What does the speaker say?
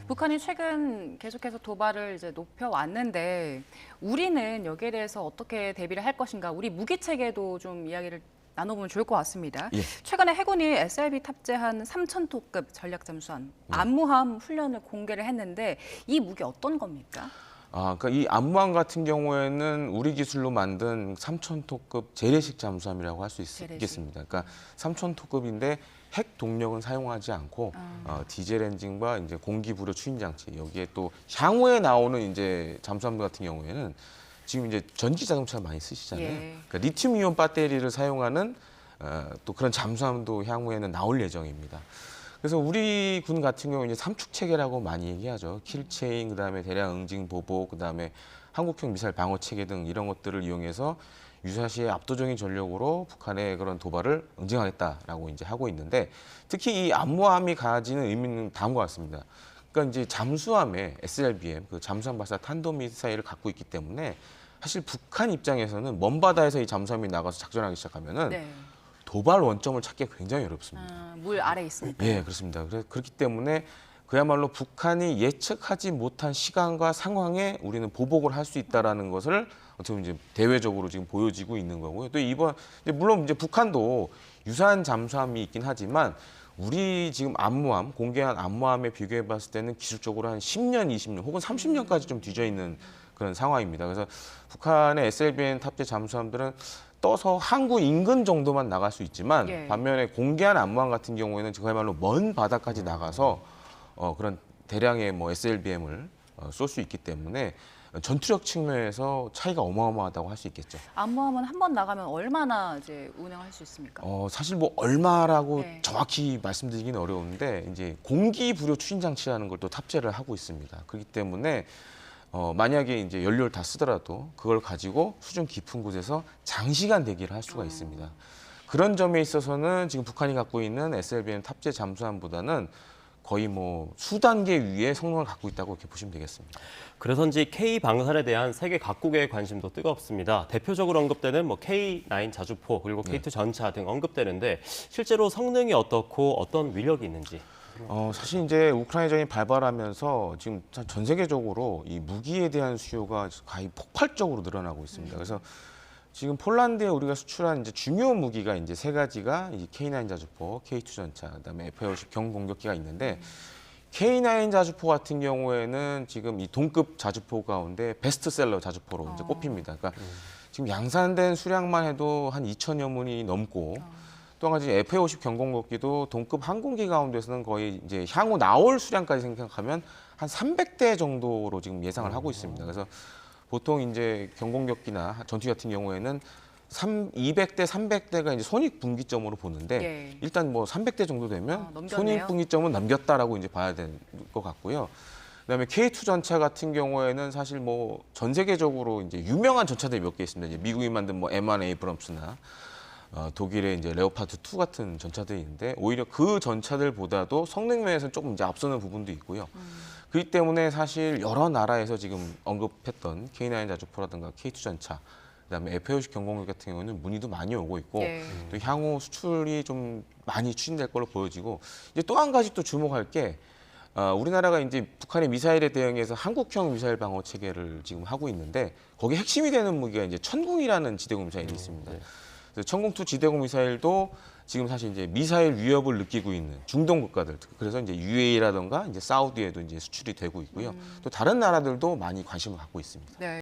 북한이 최근 계속해서 도발을 이제 높여왔는데 우리는 여기에 대해서 어떻게 대비를 할 것인가? 우리 무기 체계도 좀 이야기를 나눠보면 좋을 것 같습니다. 예. 최근에 해군이 SLB 탑재한 3,000톤급 전략 잠수함 암무함 훈련을 공개를 했는데 이 무기 어떤 겁니까? 그러니까 이 암무함 같은 경우에는 우리 기술로 만든 3,000톤급 재래식 잠수함이라고 할 수 있겠습니다. 그러니까 3,000톤급인데 핵 동력은 사용하지 않고 디젤 엔진과 이제 공기 부료 추진 장치 여기에 또 향후에 나오는 이제 잠수함들 같은 경우에는 지금 이제 전기 자동차를 많이 쓰시잖아요. 예. 그러니까 리튬 이온 배터리를 사용하는 또 그런 잠수함도 향후에는 나올 예정입니다. 그래서 우리 군 같은 경우 이제 삼축 체계라고 많이 얘기하죠. 킬체인, 그다음에 대량 응징 보복, 그다음에 한국형 미사일 방어 체계 등 이런 것들을 이용해서 유사시에 압도적인 전력으로 북한의 그런 도발을 응징하겠다라고 이제 하고 있는데 특히 이 암무함이 가지는 의미는 다음과 같습니다. 그러니까 이제 잠수함에 SLBM, 그 잠수함 발사 탄도미사일을 갖고 있기 때문에 사실 북한 입장에서는 먼 바다에서 이 잠수함이 나가서 작전하기 시작하면은 네. 도발 원점을 찾기가 굉장히 어렵습니다. 물 아래 있으니까. 예, 그렇습니다. 그렇기 때문에 그야말로 북한이 예측하지 못한 시간과 상황에 우리는 보복을 할 수 있다라는 것을 어떻게 보면 이제 대외적으로 지금 보여지고 있는 거고요. 또 이번 물론 이제 북한도 유사한 잠수함이 있긴 하지만 우리 지금 암무함 공개한 암무함에 비교해 봤을 때는 기술적으로 한 10년, 20년 혹은 30년까지 좀 뒤져 있는 그런 상황입니다. 그래서 북한의 SLBM 탑재 잠수함들은 떠서 항구 인근 정도만 나갈 수 있지만 예. 반면에 공개한 암무함 같은 경우에는 그야말로 먼 바다까지 나가서 그런 대량의 뭐 SLBM을 쏠 수 있기 때문에 전투력 측면에서 차이가 어마어마하다고 할 수 있겠죠. 암무함은 한 번 나가면 얼마나 이제 운영할 수 있습니까? 사실 뭐 얼마라고 네. 정확히 말씀드리기는 어려운데 이제 공기 부료 추진 장치라는 걸 또 탑재를 하고 있습니다. 그렇기 때문에 만약에 이제 연료를 다 쓰더라도 그걸 가지고 수중 깊은 곳에서 장시간 대기를 할 수가 있습니다. 그런 점에 있어서는 지금 북한이 갖고 있는 SLBM 탑재 잠수함보다는 거의 뭐 수단계 위의 성능을 갖고 있다고 이렇게 보시면 되겠습니다. 그래서인지 K-방산에 대한 세계 각국의 관심도 뜨겁습니다. 대표적으로 언급되는 뭐 K9 자주포 그리고 K2 전차 등 언급되는데 실제로 성능이 어떻고 어떤 위력이 있는지. 사실 이제 우크라이나전이 발발하면서 지금 전 세계적으로 이 무기에 대한 수요가 거의 폭발적으로 늘어나고 있습니다. 그래서 지금 폴란드에 우리가 수출한 이제 중요 무기가 이제 세 가지가 이 K9 자주포, K2 전차, 그다음에 F-50 경공격기가 있는데 K9 자주포 같은 경우에는 지금 이 동급 자주포 가운데 베스트셀러 자주포로 이제 꼽힙니다. 그러니까 지금 양산된 수량만 해도 한 2,000여 문이 넘고 또 한 가지 F-50 경공격기도 동급 항공기 가운데서는 거의 이제 향후 나올 수량까지 생각하면 한 300대 정도로 지금 예상을 하고 있습니다. 그래서 보통 이제 경공격기나 전투기 같은 경우에는 200대, 300대가 이제 손익분기점으로 보는데 예. 일단 뭐 300대 정도 되면 넘겼네요. 손익분기점은 넘겼다라고 이제 봐야 될 것 같고요. 그다음에 K2 전차 같은 경우에는 사실 뭐 전 세계적으로 이제 유명한 전차들이 몇 개 있습니다. 이제 미국이 만든 뭐 M1 에이브럼스나 독일의 이제 레오파드 2 같은 전차들이 있는데 오히려 그 전차들보다도 성능 면에서는 조금 이제 앞서는 부분도 있고요. 그렇기 때문에 사실 여러 나라에서 지금 언급했던 K9 자주포라든가 K2 전차, 그다음에 F-50 경공격 같은 경우는 문의도 많이 오고 있고 예. 또 향후 수출이 좀 많이 추진될 걸로 보여지고 이제 또 한 가지 또 주목할 게 우리나라가 이제 북한의 미사일에 대응해서 한국형 미사일 방어 체계를 지금 하고 있는데 거기 핵심이 되는 무기가 이제 천궁이라는 지대공 미사일이 있습니다. 그래서 천궁2 지대공 미사일도 지금 사실 이제 미사일 위협을 느끼고 있는 중동 국가들, 그래서 이제 UAE라든가 이제 사우디에도 이제 수출이 되고 있고요. 또 다른 나라들도 많이 관심을 갖고 있습니다. 네.